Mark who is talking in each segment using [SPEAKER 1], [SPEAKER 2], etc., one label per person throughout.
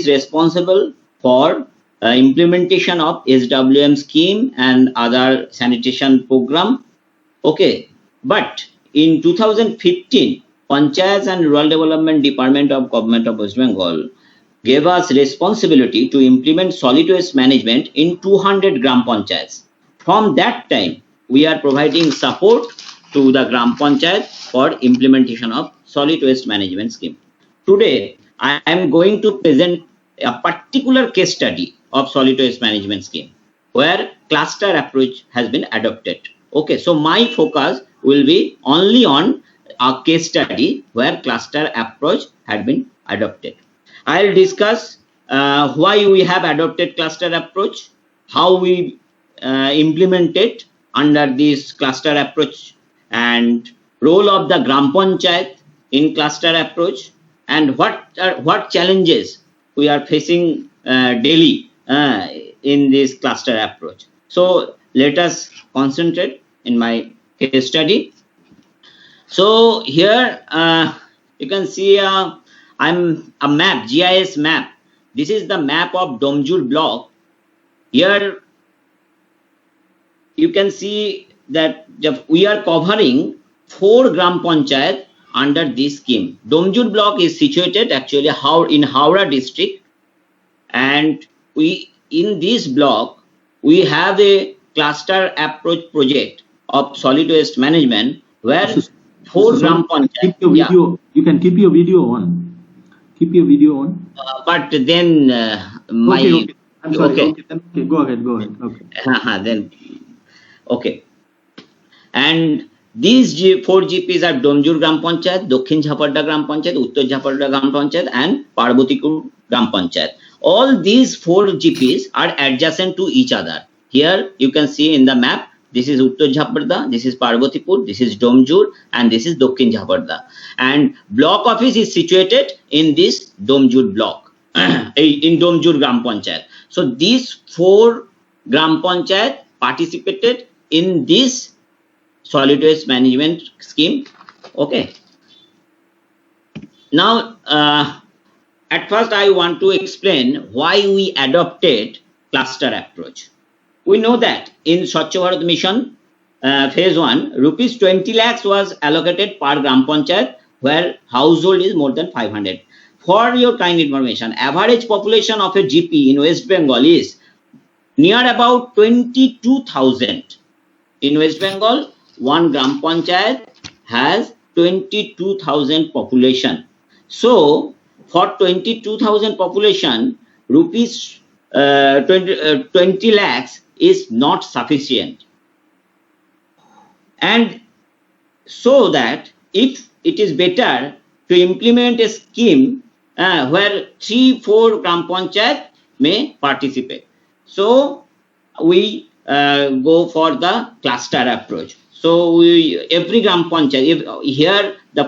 [SPEAKER 1] is responsible for implementation of SWM scheme and other sanitation program. Okay, but in 2015, Panchayats and Rural Development Department of Government of West Bengal gave us responsibility to implement solid waste management in 200 Gram Panchayats. From that time, we are providing support to the Gram Panchayat for implementation of solid waste management scheme. Today, I am going to present a particular case study of solid waste management scheme where cluster approach has been adopted. Okay, so my focus will be only on a case study where cluster approach had been adopted. I'll discuss why we have adopted cluster approach, how we implement it under this cluster approach, and role of the Gram Panchayat in cluster approach, and what challenges we are facing daily in this cluster approach. So let us concentrate in my case study. So here you can see I'm a map, GIS map. This is the map of Domjur block. Here you can see that we are covering 4 Gram Panchayat under this scheme. Domjur block is situated actually in Howrah district, and in this block we have a cluster approach project of solid waste management where 4 Gram Panchayat.
[SPEAKER 2] You can keep your video on. Keep your video on.
[SPEAKER 1] But then
[SPEAKER 2] Okay. I'm sorry. Okay. Okay. Go ahead. Okay.
[SPEAKER 1] Then okay. And these 4 GPs are Domjur Gram Panchayat, Dokhin Jhaparda Gram Panchayat, Uttor Jhaparda Gram Panchayat, and Parbotipur Gram Panchayat. All these 4 GPs are adjacent to each other. Here you can see in the map, this is Uttor Jhaparda, this is Parbotipur, this is Domjur, and this is Dokhin Jhaparda. And block office is situated in this Domjur block, in Domjur Gram Panchayat. So these 4 Gram Panchayat participated in this solid waste management scheme. Okay. Now, at first I want to explain why we adopted cluster approach. We know that in Swachh Bharat Mission phase 1, rupees 20 lakhs was allocated per Gram Panchayat where household is more than 500. For your kind information, average population of a GP in West Bengal is near about 22,000. In West Bengal, 1 Gram Panchayat has 22,000 population. So, for 22,000 population, rupees 20 lakhs is not sufficient. And so that if it is better to implement a scheme where 3-4 Gram Panchayat may participate. So we go for the cluster approach. So every Gram Panchayat, here the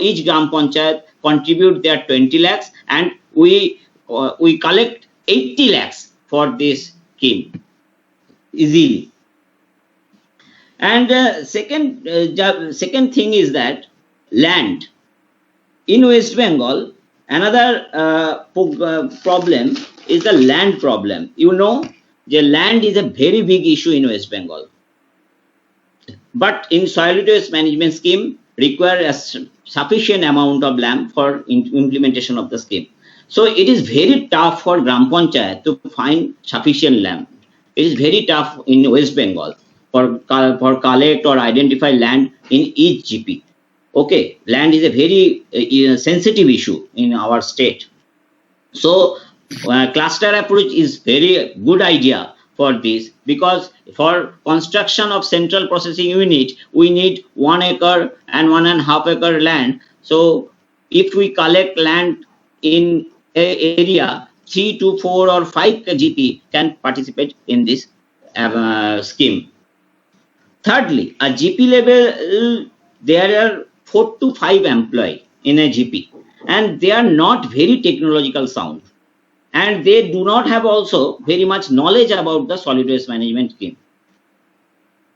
[SPEAKER 1] each Gram Panchayat contribute their 20 lakhs, and we collect 80 lakhs for this scheme easily. And second thing is that land. In West Bengal, another problem is the land problem. You know, the land is a very big issue in West Bengal. But in solid waste management scheme require a sufficient amount of land for implementation of the scheme. So it is very tough for Gram Panchayat to find sufficient land. It is very tough in West Bengal for collect or identify land in each GP. Okay, land is a very sensitive issue in our state. So cluster approach is very good idea for this, because for construction of central processing unit we need 1 acre and 1.5 acre land. So if we collect land in a area, 3 to 4 or 5 GP can participate in this scheme. Thirdly, a GP level, there are 4 to 5 employees in a GP, and they are not very technological sound, and they do not have also very much knowledge about the solid waste management scheme.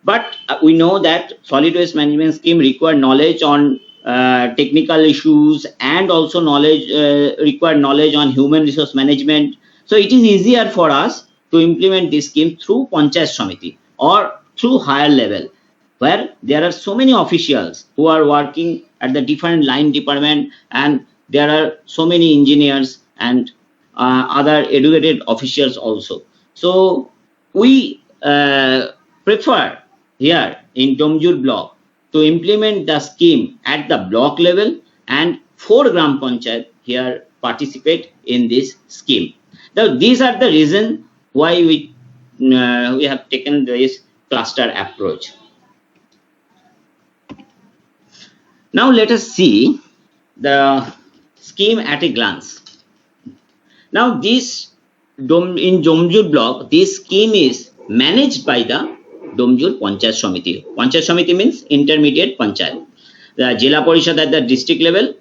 [SPEAKER 1] But we know that solid waste management scheme require knowledge on technical issues and also knowledge, required knowledge on human resource management. So it is easier for us to implement this scheme through Panchayat Samiti or through higher level, where there are so many officials who are working at the different line department, and there are so many engineers and other educated officials also. So we prefer here in Domjur block to implement the scheme at the block level, and 4 Gram Panchayat here participate in this scheme. Now these are the reasons why we have taken this cluster approach. Now let us see the scheme at a glance. Now this in Domjur block, this scheme is managed by the Domjur Panchayat Samiti. Panchayat Samiti means intermediate panchayat. The Jila Parishad at the district level,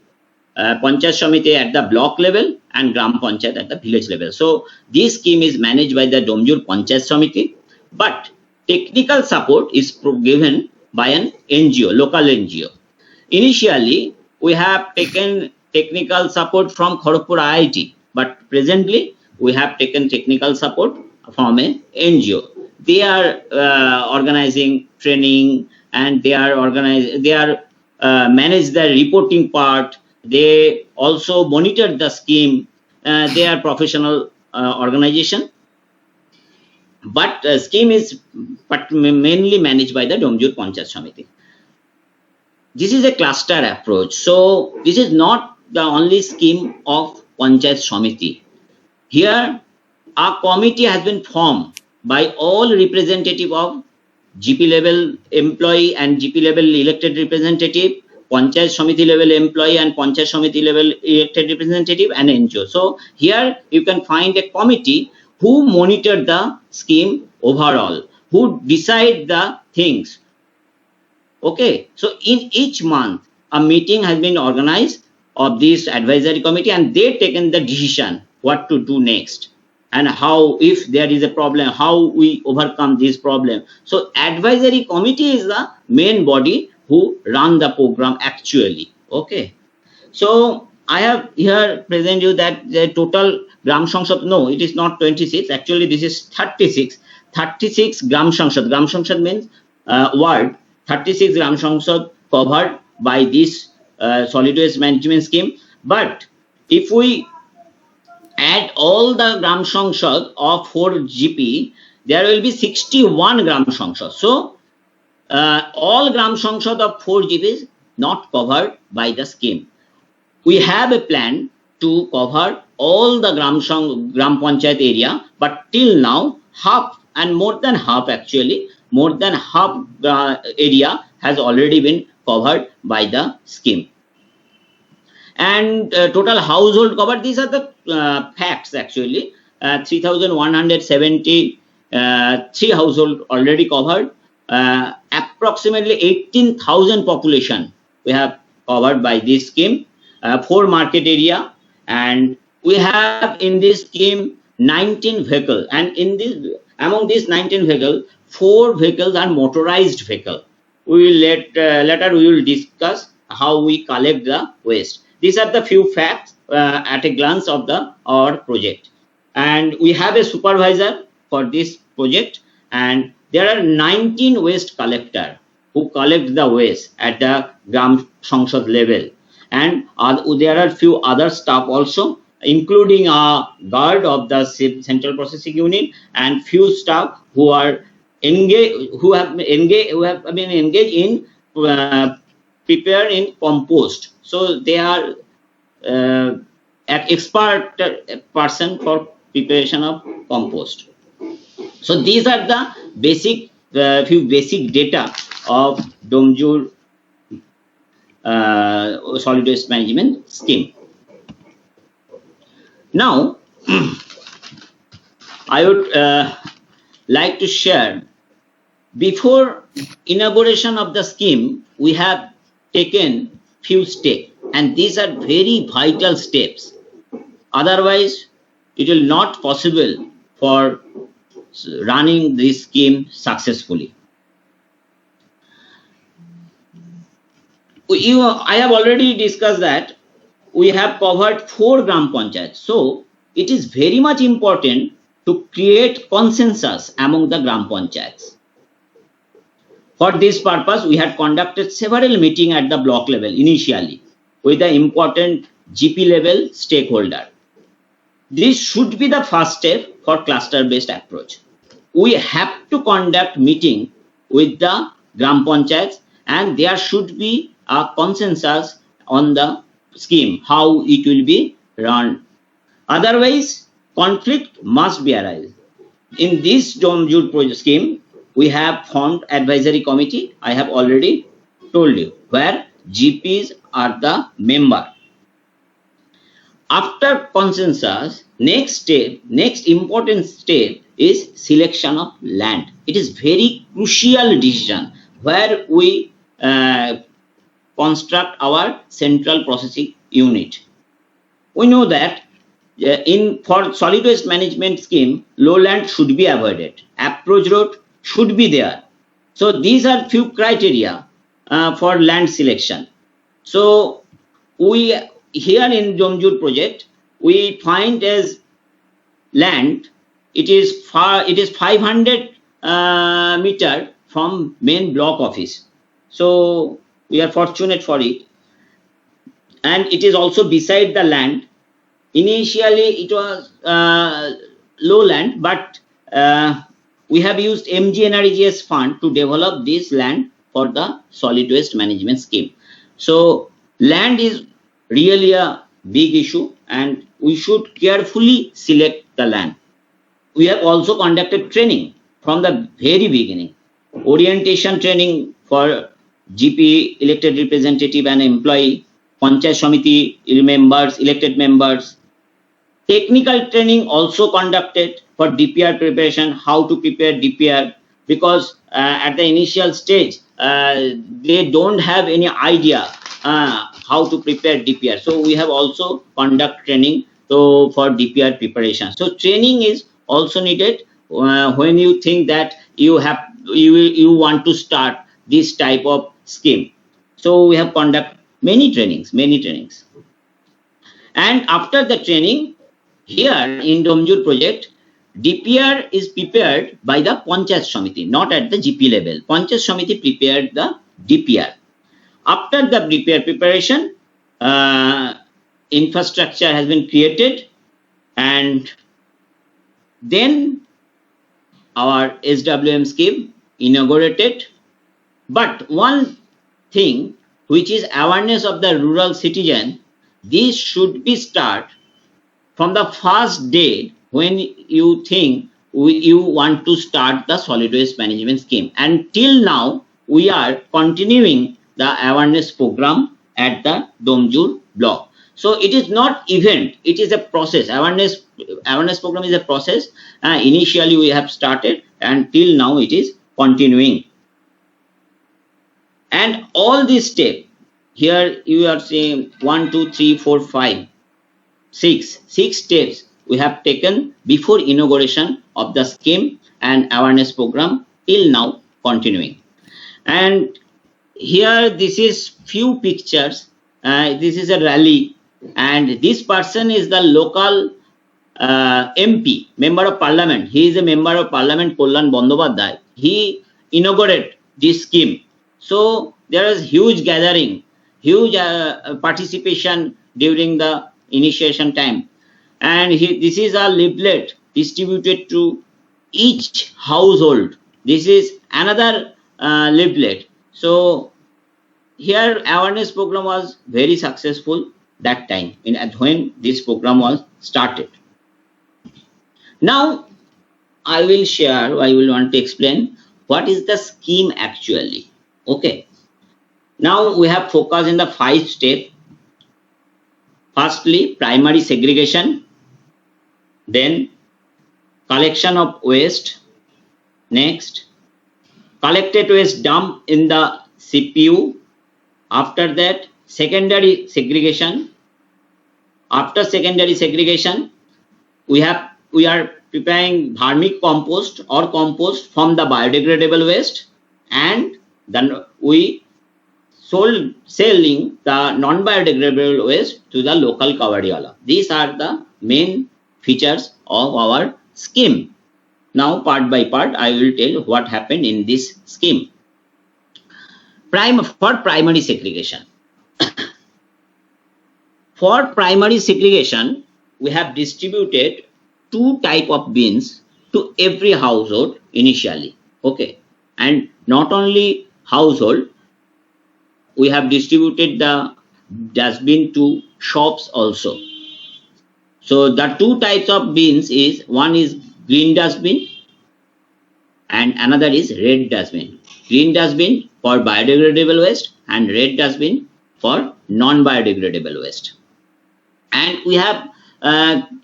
[SPEAKER 1] Panchayat Samiti at the block level, and Gram Panchayat at the village level. So this scheme is managed by the Domjur Panchayat Samiti, but technical support is given by an NGO, local NGO. Initially, we have taken technical support from Kharagpur IIT, but presently we have taken technical support from an NGO. They are organizing training, and they are manage the reporting part. They also monitor the scheme. They are professional organization, but scheme is mainly managed by the Domjur Panchayat Samiti. This is a cluster approach. So this is not the only scheme of Panchayat Samiti. Here, a committee has been formed by all representative of GP level employee and GP level elected representative, Panchayat Samiti level employee and Panchayat Samiti level elected representative, and NGO. So here you can find a committee who monitor the scheme overall, who decide the things. Okay, so in each month a meeting has been organized of this advisory committee, and they taken the decision what to do next, and how, if there is a problem, how we overcome this problem. So advisory committee is the main body who run the program actually. Okay, so I have here present you that the total Gram Sangsad, no, it is not 26, actually this is 36 Gram Sangsad. Gram Sangsad means ward. 36 Gram Sangsad covered by this solid waste management scheme. But if we add all the Gram Sangsad of 4 GP, there will be 61 Gram Sangsad. So all Gram Sangsad of 4 GP is not covered by the scheme. We have a plan to cover all the Gram Panchayat area, but till now half, and more than half actually, more than half area has already been covered by the scheme. And total household covered, these are the facts actually. 3,173 household already covered. Approximately 18,000 population we have covered by this scheme. 4 market area, and we have in this scheme 19 vehicles, and in this, among these 19 vehicles, 4 vehicles are motorized vehicle. We will later we will discuss how we collect the waste. These are the few facts at a glance of our project. And we have a supervisor for this project, and there are 19 waste collector who collect the waste at the Gram Sangsad level. And there are few other staff also, including a guard of the central processing unit, and few staff who are engaged, who have been engaged in prepare in compost. So they are an expert person for preparation of compost. So these are the basic few basic data of Domjur solid waste management scheme. Now I would like to share, before inauguration of the scheme we have taken few steps, and these are very vital steps, otherwise it will not possible for running this scheme successfully. I have already discussed that we have covered 4 gram panchayats. So it is very much important to create consensus among the gram panchayats. For this purpose, we had conducted several meetings at the block level initially with the important GP level stakeholder. This should be the first step for cluster-based approach. We have to conduct meeting with the gram panchayats, and there should be a consensus on the scheme, how it will be run. Otherwise, conflict must be arise. In this DOMJUR project scheme, we have formed advisory committee. I have already told you, where GPs are the member. After consensus, next important step is selection of land. It is very crucial decision where we construct our central processing unit. We know that for solid waste management scheme, lowland should be avoided. Approach road should be there. So these are few criteria for land selection. So we here in DOMJUR project, we find as land, it is 500 meter from main block office. So we are fortunate for it, and it is also beside the land. Initially it was lowland, but we have used MGNREGS fund to develop this land for the solid waste management scheme. So land is really a big issue, and we should carefully select the land. We have also conducted training from the very beginning, orientation training for GP, elected representative and employee, Panchayat Samiti members, elected members. Technical training also conducted for DPR preparation, how to prepare DPR, because at the initial stage, they don't have any idea how to prepare DPR. So we have also conduct training for DPR preparation. So training is also needed when you think that you want to start this type of scheme. So we have conduct many trainings. And after the training, here in DOMJUR project, DPR is prepared by the Panchayat Samiti, not at the GP level. Panchayat Samiti prepared the DPR. After the DPR preparation, infrastructure has been created, and then our SWM scheme inaugurated. But one thing, which is awareness of the rural citizen, this should be start from the first day when you think you want to start the solid waste management scheme. And till now, we are continuing the awareness program at the DOMJUR block. So it is not event, it is a process. Awareness program is a process. Initially we have started, and till now it is continuing. And all these steps, here you are seeing 1, 2, 3, 4, 5, 6 steps we have taken before inauguration of the scheme and awareness program, till now continuing. And here this is few pictures. This is a rally, and this person is the local MP, member of parliament. He is a member of parliament, Kollan Bandyopadhyay. He inaugurated this scheme. So there is huge gathering, huge participation during the initiation time. And this is a leaflet distributed to each household. This is another leaflet. So here awareness program was very successful that time when this program was started. Now I will want to explain what is the scheme actually. Okay. Now we have focused in the 5 steps. Firstly, primary segregation, then collection of waste, next collected waste dump in the CPU, after that secondary segregation. After secondary segregation, we are preparing vermic compost or compost from the biodegradable waste, and then we selling the non-biodegradable waste to the local kawadiwala. These are the main features of our scheme. Now, part by part, I will tell what happened in this scheme. For primary segregation. For primary segregation, we have distributed 2 types of bins to every household initially. Okay, and not only household, we have distributed the dustbin to shops also. So the 2 types of bins is, one is green dustbin and another is red dustbin. Green dustbin for biodegradable waste and red dustbin for non-biodegradable waste. And we have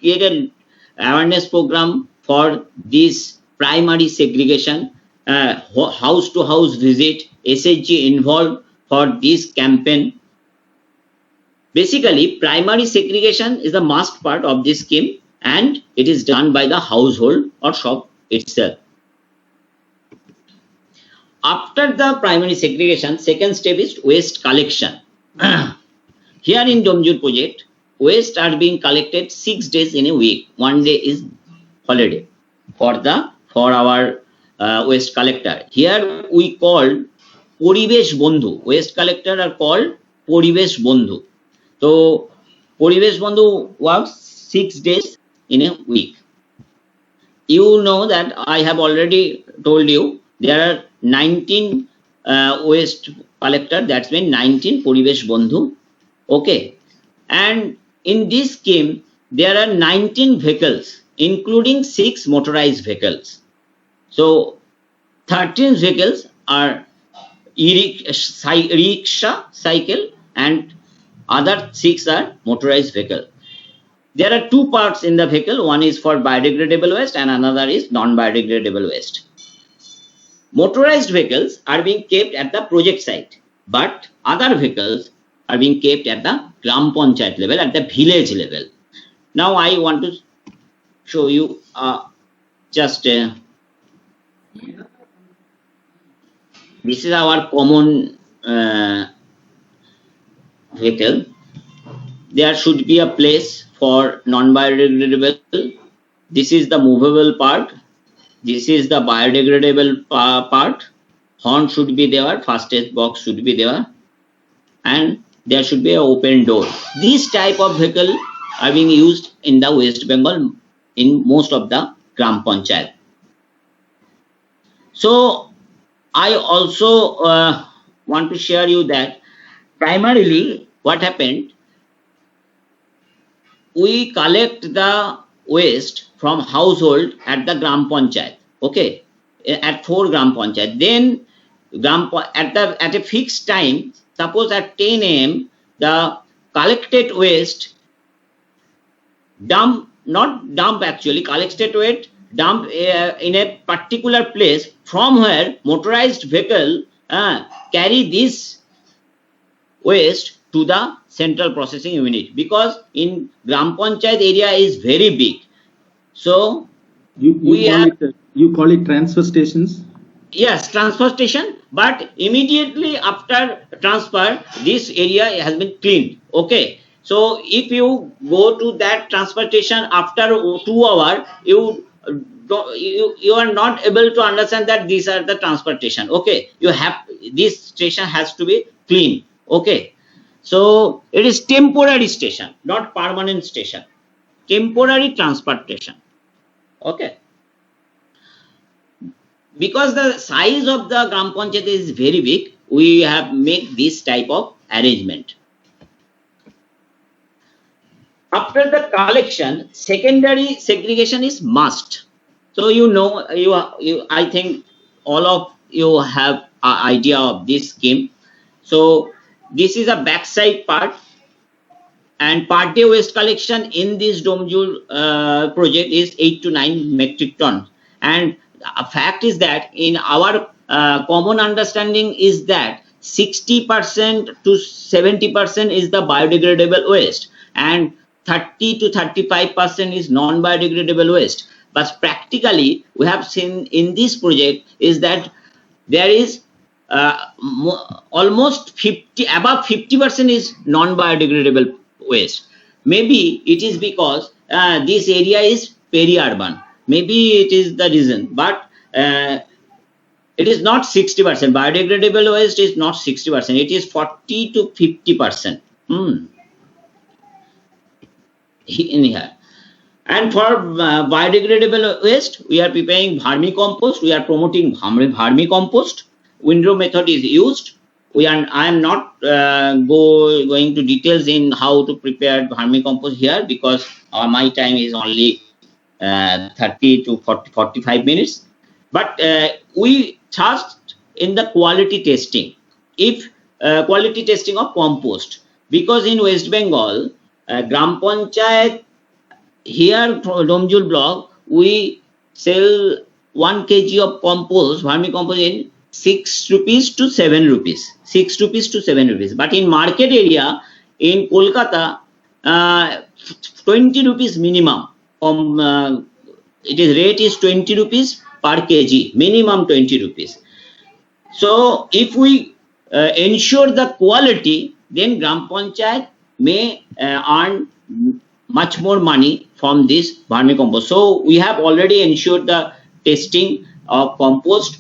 [SPEAKER 1] created awareness program for this primary segregation, house to house visit, SHG involved for this campaign. Basically, primary segregation is the must part of this scheme and it is done by the household or shop itself. After the primary segregation, second step is waste collection. Here in Domjul project, waste are being collected 6 days in a week. 1 day is holiday for our waste collector. Here we call Poribesh Bondhu. Waste collector are called Poribesh Bondhu. So Poribesh Bondhu works 6 days in a week. You know that I have already told you there are 19 waste collector. That's mean 19 Poribesh Bondhu. Okay, and in this scheme there are 19 vehicles, including 6 motorized vehicles. So 13 vehicles are e-rickshaw, cycle, and other 6 are motorized vehicle. There are 2 parts in the vehicle. One is for biodegradable waste and another is non-biodegradable waste. Motorized vehicles are being kept at the project site, but other vehicles are being kept at the Gram Panchayat level, at the village level. Now I want to show you this is our common vehicle. There should be a place for non-biodegradable. This is the movable part. This is the biodegradable part. Horn should be there, first aid box should be there, and there should be an open door. These type of vehicle are being used in the West Bengal in most of the Gram Panchayat. So I also want to share you that primarily what happened, we collect the waste from household at the Gram Panchayat, okay, at 4 Gram Panchayat. Then at a fixed time, suppose at 10 AM, the collected waste collected waste dump in a particular place, from where motorized vehicle carry this waste to the central processing unit, because in Gram Panchayat area is very big. So
[SPEAKER 2] you call it transfer stations?
[SPEAKER 1] Yes, transfer station, but immediately after transfer, this area has been cleaned. Okay, so if you go to that transfer station after 2 hours, you are not able to understand that these are the transfer station. Okay, this station has to be clean. Okay, so it is temporary station, not permanent station. Temporary transportation. Okay. Because the size of the Gram Panchayat is very big, we have made this type of arrangement. After the collection, secondary segregation is must. So I think all of you have an idea of this scheme. So this is a backside part, and per day waste collection in this Domjul project is 8 to 9 metric tons. And a fact is that in our common understanding is that 60% to 70% is the biodegradable waste and 30 to 35% is non-biodegradable waste. But practically we have seen in this project is that there is almost 50, above 50% is non-biodegradable waste. Maybe it is because this area is peri-urban. Maybe it is the reason, but it is not 60%. Biodegradable waste is not 60%. It is 40 to 50%. In here. And for biodegradable waste, we are preparing vermicompost. We are promoting vermicompost. Windrow method is used. I am not going to details in how to prepare vermicompost here, because my time is only 30 to 45 minutes. But we trust in the quality testing. If quality testing of compost, because in West Bengal, Gram Panchayat, here from Domjul block, we sell 1 kg of compost, vermicompost, in 6 rupees to 7 rupees. 6 rupees to 7 rupees. But in market area, in Kolkata, 20 rupees minimum. Rate is 20 rupees per kg, minimum 20 rupees. So if we ensure the quality, then Gram Panchayat may earn much more money from this vermicompost. So we have already ensured the testing of compost.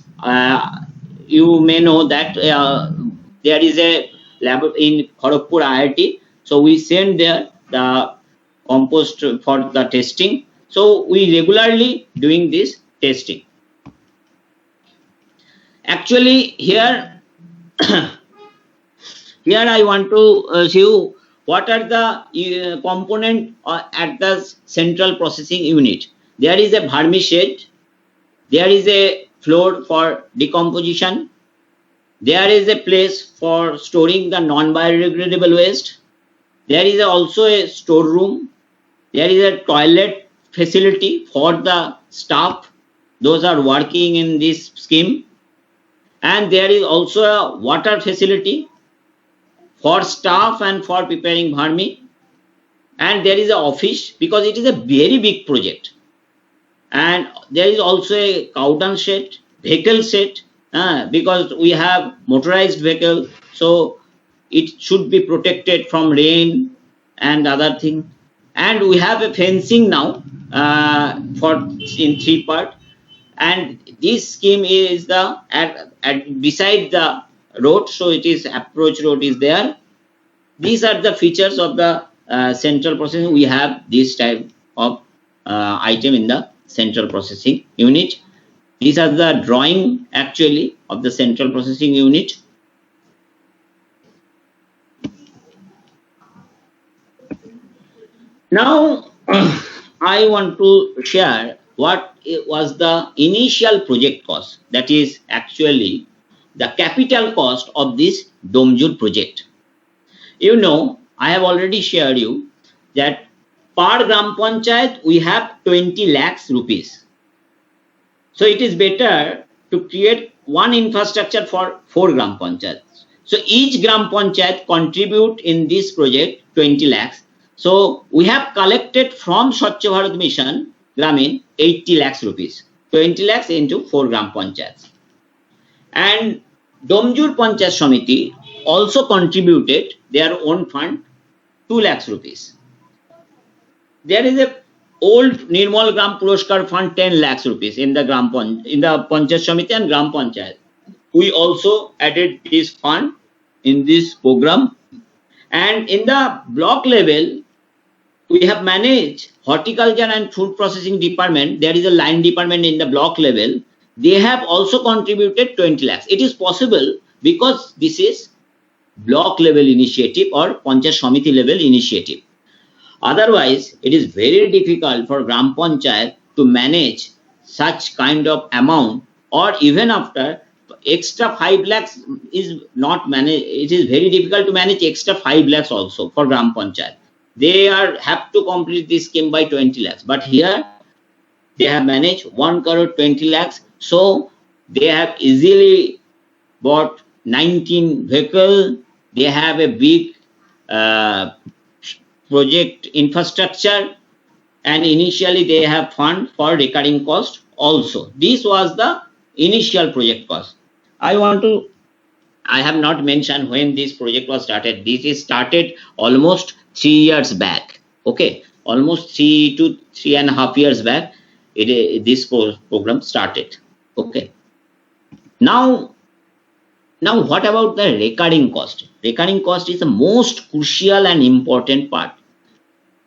[SPEAKER 1] You may know that there is a lab in Kharagpur IIT. So we send there the compost for the testing. So we regularly doing this testing. Actually here, here I want to show you what are the component at the central processing unit. There is a vermicide, there is a floor for decomposition, there is a place for storing the non-biodegradable waste, there is also a storeroom, there is a toilet facility for the staff, those are working in this scheme, and there is also a water facility for staff and for preparing vermi, and there is an office, because it is a very big project, and there is also a cow dung shed, vehicle shed, because we have motorized vehicle, so it should be protected from rain and other thing. And we have a fencing now in 3 parts, and this scheme is the beside the road, so it is approach road is there. These are the features of the central processing. We have this type of item in the central processing unit. These are the drawing actually of the central processing unit. Now I want to share what was the initial project cost, that is actually the capital cost of this Domjul project. You know, I have already shared you that per Gram Panchayat we have 20 lakhs rupees. So it is better to create one infrastructure for 4 Gram Panchayats. So each Gram Panchayat contribute in this project 20 lakhs. So we have collected from Swachh Bharat Mission Gramin 80 lakhs rupees. 20 lakhs into 4 Gram Panchayats. And Domjul Panchayat Samiti also contributed their own fund 2 lakhs rupees. There is a old Nirmal Gram Puroskar fund 10 lakhs rupees in the Panchayat Samiti and Gram Panchayat. We also added this fund in this program. And in the block level, we have managed horticulture and food processing department. There is a line department in the block level. They have also contributed 20 lakhs. It is possible because this is block level initiative or Panchayat Samiti level initiative. Otherwise, it is very difficult for Gram Panchayat to manage such kind of amount, or even after extra 5 lakhs is not managed. It is very difficult to manage extra 5 lakhs also for Gram Panchayat. They have to complete this scheme by 20 lakhs. But here they have managed 1 crore 20 lakhs. So they have easily bought 19 vehicles. They have a big project infrastructure, and initially they have fund for recurring cost also. This was the initial project cost. I want to I have not mentioned when this project was started. This is started almost 3 years back. Okay, almost 3 to 3.5 years back. This program started. Okay. Now what about the recurring cost? Recurring cost is the most crucial and important part.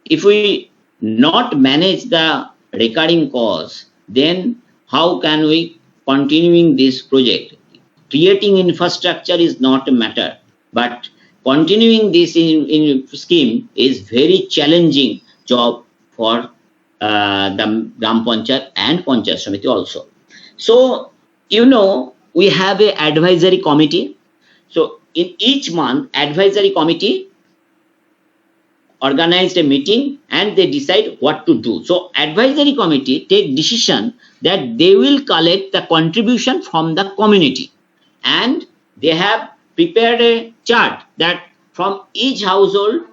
[SPEAKER 1] If we not manage the recurring cost, then how can we continuing this project? Creating infrastructure is not a matter, but continuing this in scheme is very challenging job for the Gram Panchayat and Panchayat Samiti also. So, we have a advisory committee. So in each month, advisory committee organized a meeting and they decide what to do. So advisory committee take decision that they will collect the contribution from the community, and they have prepared a chart that from each household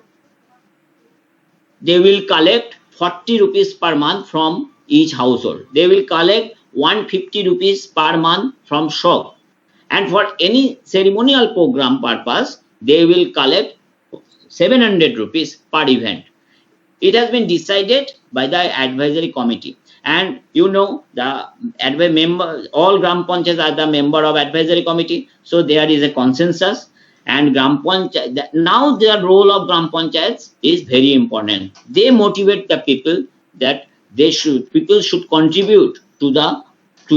[SPEAKER 1] they will collect 40 rupees per month from each household. They will collect 150 rupees per month from shop, and for any ceremonial program purpose they will collect 700 rupees per event. It has been decided by the advisory committee, and the member, all Gram Panchayats are the member of advisory committee, so there is a consensus. And Gram Panchayat, now the role of Gram Panchayats is very important. They motivate the people that people should contribute to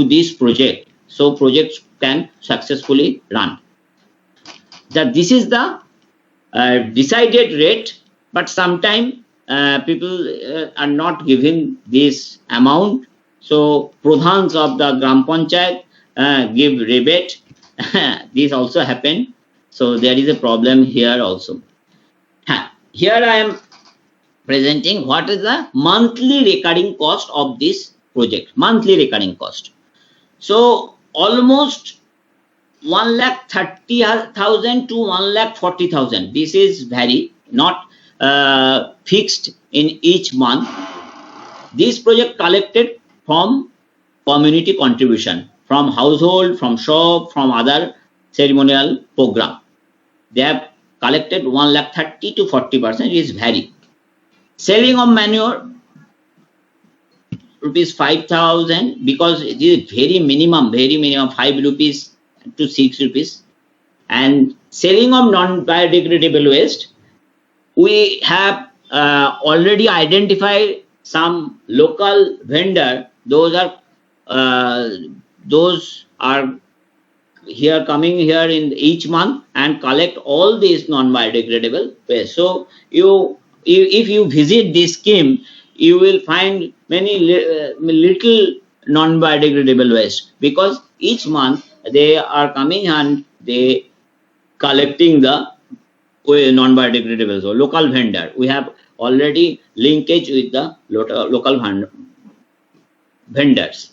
[SPEAKER 1] this project, so projects can successfully run. That this is the decided rate, but sometimes people are not giving this amount. So pradhans of the Gram Panchayat give rebate. This also happened. So there is a problem here also. Here I am presenting what is the monthly recurring cost of this project. Monthly recurring cost. So almost 1,30,000 to 1,40,000. This is vary, not fixed in each month. This project collected from community contribution, from household, from shop, from other ceremonial program. They have collected 1,30,000 to 40%. Is vary. Selling of manure, rupees 5,000, because it is very minimum 5 rupees to 6 rupees. And selling of non-biodegradable waste, we have already identified some local vendor. Those are here coming here in each month and collect all these non-biodegradable waste. So if you visit this scheme, you will find many little non-biodegradable waste, because each month they are coming and they collecting the non-biodegradable. So local vendor, we have already linkage with the local vendors.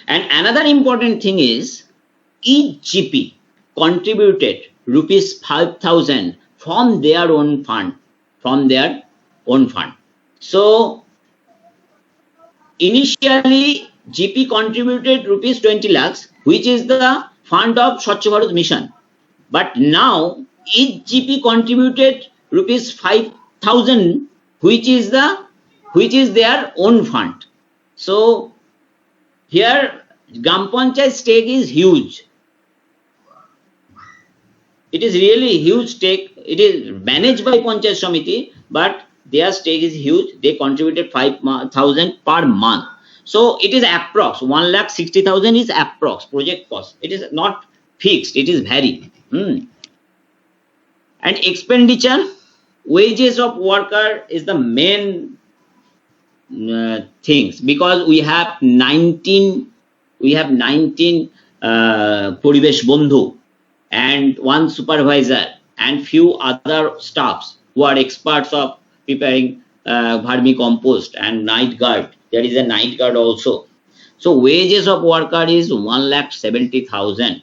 [SPEAKER 1] And another important thing is each GP contributed rupees 5,000 from their own fund. So initially GP contributed rupees 20 lakhs, which is the fund of Swachh Bharat mission. But now each GP contributed rupees 5,000, which is their own fund. So here Gram Panchayat stake is huge. It is really huge stake. It is managed by Panchayat Samiti, but their stake is huge. They contributed 5,000 per month. So it is approx 1,60,000 is approx project cost. It is not fixed. It is vary. And expenditure, wages of worker is the main things, because we have 19 Poribesh Bondhu and one supervisor and few other staffs who are experts of preparing vermicompost and night guard. There is a night guard also. So wages of worker is 1,70,000.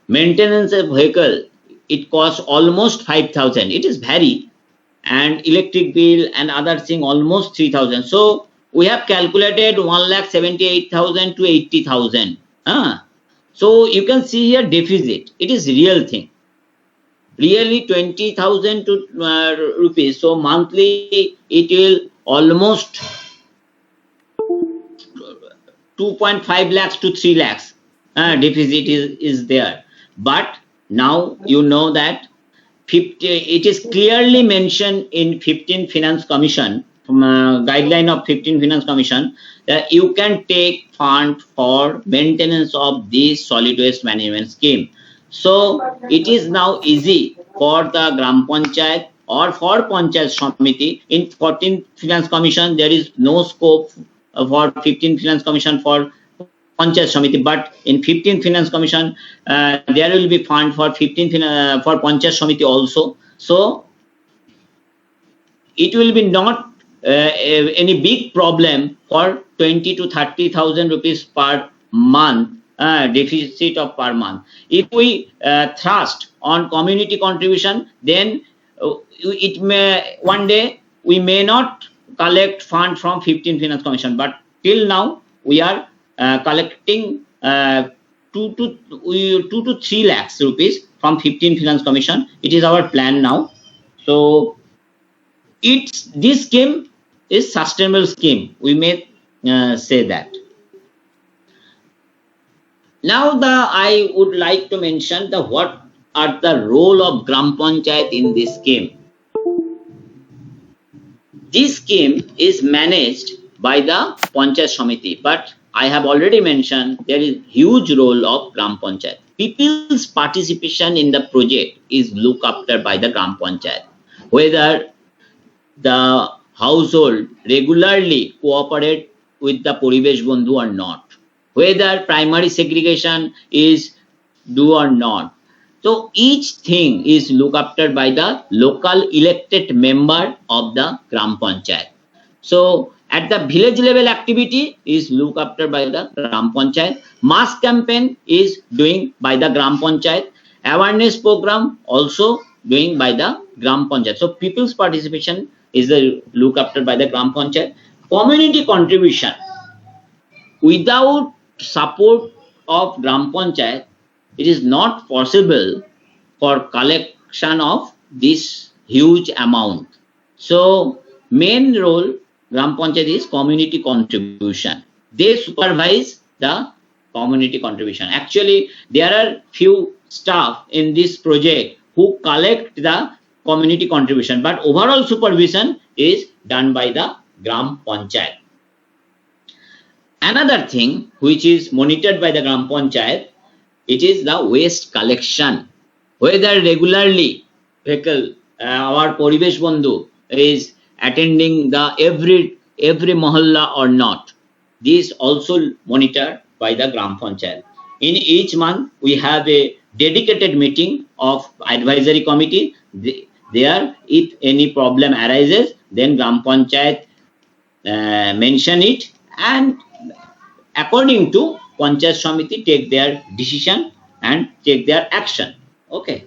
[SPEAKER 1] Maintenance of vehicle, it costs almost 5,000. It is vary. And electric bill and other thing almost 3,000. So we have calculated 1,78,000 to 80,000. So you can see here deficit. It is real thing. Really 20,000 rupees. So monthly it will almost 2.5 lakhs to 3 lakhs deficit is there. But now you know that it is clearly mentioned in 15 Finance Commission, guideline of 15 Finance Commission, that you can take fund for maintenance of this solid waste management scheme. So it is now easy for the Gram Panchayat or for Panchayat Samiti. In 14 Finance Commission, there is no scope for 15 Finance Commission for Panchayat Samiti, but in 15 Finance Commission, there will be fund for 15 for Panchayat Samiti also. So it will be not any big problem for 20 to 30,000 rupees per month deficit of per month. If we thrust on community contribution, then it may one day we may not collect fund from 15 Finance Commission, but till now we are collecting 2 to 3 lakhs rupees from 15 Finance Commission. It is our plan now. So this scheme is sustainable scheme. We may say that. Now I would like to mention what are the role of Gram Panchayat in this scheme. This scheme is managed by the Panchayat Samiti, but I have already mentioned there is huge role of Gram Panchayat. People's participation in the project is looked after by the Gram Panchayat. Whether the household regularly cooperate with the Paribesh Bandhu or not, whether primary segregation is do or not. So each thing is looked after by the local elected member of the Gram Panchayat. So at the village level activity is looked after by the Gram Panchayat. Mass campaign is doing by the Gram Panchayat. Awareness program also doing by the Gram Panchayat. So people's participation is looked after by the Gram Panchayat. Community contribution. Without support of Gram Panchayat, it is not possible for collection of this huge amount. So main role Gram Panchayat is community contribution. They supervise the community contribution. Actually, there are few staff in this project who collect the community contribution, but overall supervision is done by the Gram Panchayat. Another thing which is monitored by the Gram Panchayat, it is the waste collection. Whether regularly our Paribesh Bandhu is attending the every mohalla or not. This also monitored by the Gram Panchayat. In each month, we have a dedicated meeting of advisory committee. There, if any problem arises, then Gram Panchayat mention it, and according to Panchayat Samiti take their decision and take their action. Okay.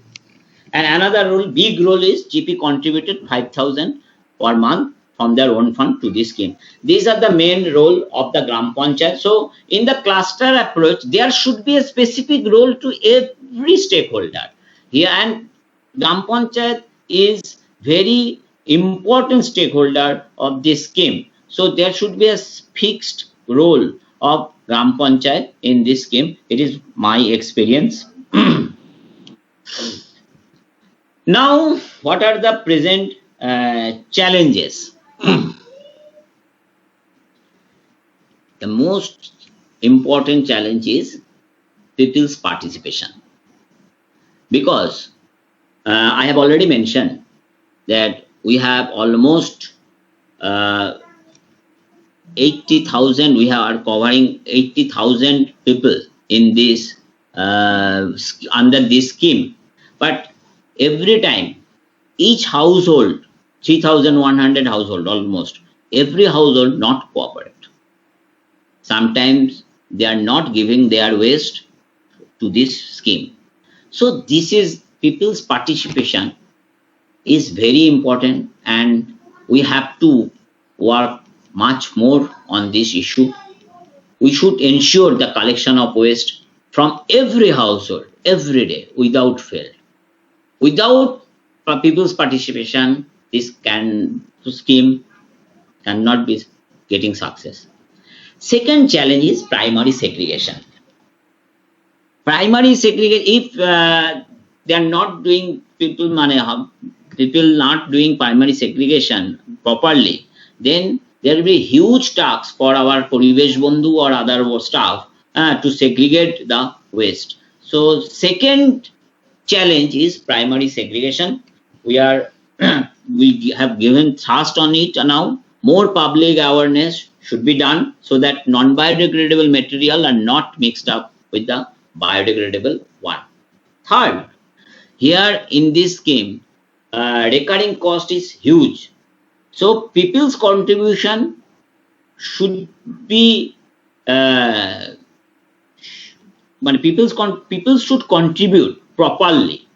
[SPEAKER 1] And another role, big role is GP contributed 5,000 per month from their own fund to this scheme. These are the main role of the Gram Panchayat. So in the cluster approach, there should be a specific role to every stakeholder here, and Gram Panchayat is very important stakeholder of this scheme. So there should be a fixed role of Gram Panchayat in this scheme. It is my experience. Now, what are the present challenges? The most important challenge is people's participation, because I have already mentioned that we have almost 80,000, we are covering 80,000 people in this under this scheme, but every time each household, 3,100 household almost, every household not cooperate. Sometimes they are not giving their waste to this scheme. So this is people's participation is very important, and we have to work much more on this issue. We should ensure the collection of waste from every household every day without fail. Without people's participation, this scheme cannot be getting success. Second challenge is primary segregation. Primary segregation, if they are not doing people not doing primary segregation properly, then there will be huge tasks for our Paribesh Bandhu or other staff to segregate the waste. So second challenge is primary segregation. We have given thrust on it now. More public awareness should be done so that non-biodegradable material are not mixed up with the biodegradable one. Third, here in this scheme, recurring cost is huge. So people's contribution should be people should contribute properly.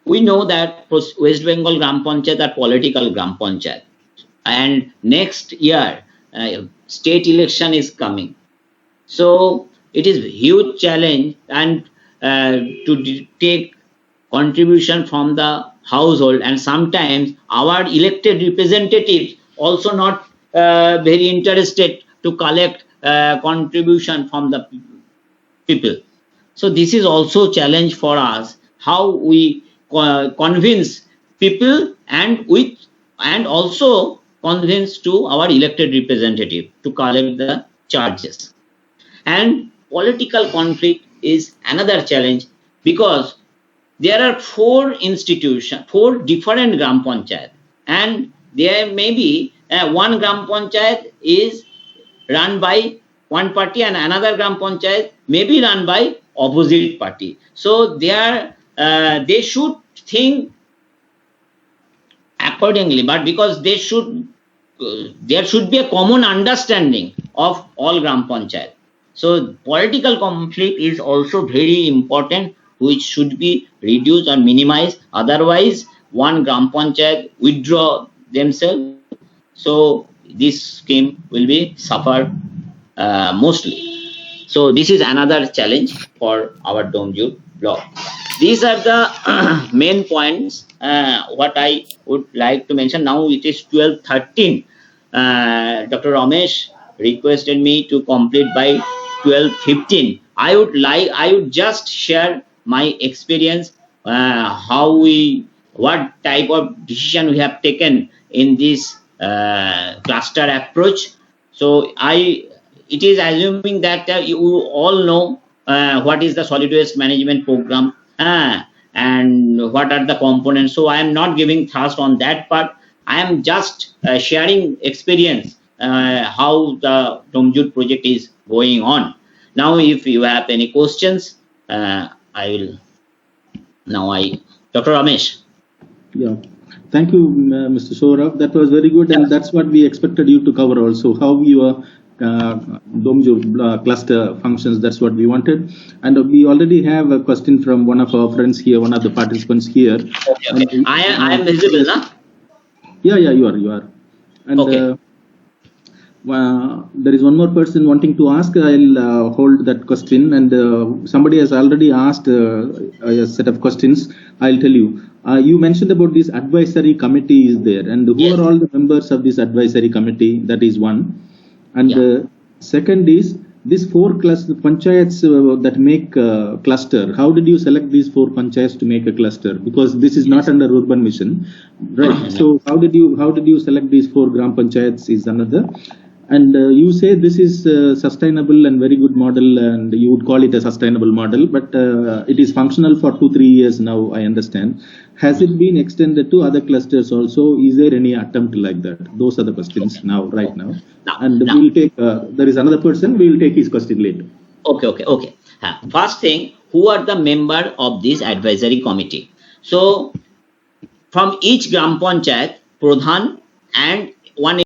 [SPEAKER 1] We know that West Bengal Gram Panchayat are political Gram Panchayat, and next year state election is coming. So it is a huge challenge, and to take contribution from the household, and sometimes our elected representatives also not very interested to collect contribution from the people. So this is also a challenge for us, how we convince people and also convince to our elected representative to collect the charges. And political conflict is another challenge, because there are 4 different Gram Panchayat, and there may be one Gram Panchayat is run by one party and another Gram Panchayat may be run by opposite party. So they should think accordingly, but because there should be a common understanding of all Gram Panchayat. So political conflict is also very important, which should be reduced or minimized. Otherwise, one Gram Panchayat withdraw themselves. So this scheme will be suffer mostly. So this is another challenge for our Domjur block. These are the main points what I would like to mention. Now it is 12:13. Dr. Ramesh requested me to complete by 12:15. I would just share my experience, what type of decision we have taken in this cluster approach. So it is assuming that you all know what is the solid waste management program and what are the components. So I am not giving thrust on that part. I am just sharing experience how the Domjur project is going on. Now, if you have any questions, I will. Dr. Ramesh.
[SPEAKER 2] Yeah, thank you, Mr. Saurabh. That was very good, and that's what we expected you to cover also. How your Domjur cluster functions. That's what we wanted, and we already have a question from one of our friends here, one of the participants here.
[SPEAKER 1] Okay. I am visible, na?
[SPEAKER 2] Yeah, you are. And
[SPEAKER 1] okay.
[SPEAKER 2] There is one more person wanting to ask. I'll hold that question, and somebody has already asked a set of questions. I'll tell you. You mentioned about this advisory committee is there, and who
[SPEAKER 1] Yes.
[SPEAKER 2] are all the members of this advisory committee? That is one. And second is these 4 panchayats that make cluster. How did you select these 4 panchayats to make a cluster? Because this is not under urban mission, right? So how did you select these 4 gram panchayats is another. And you say this is sustainable and very good model, and you would call it a sustainable model, but it is functional for 2-3 years now, I understand. Has it been extended to other clusters also? Is there any attempt like that? Those are the questions right now. And we'll take, there is another person, we will take his question later.
[SPEAKER 1] Okay. First thing, who are the member of this advisory committee? So from each Gram Panchayat, Pradhan and one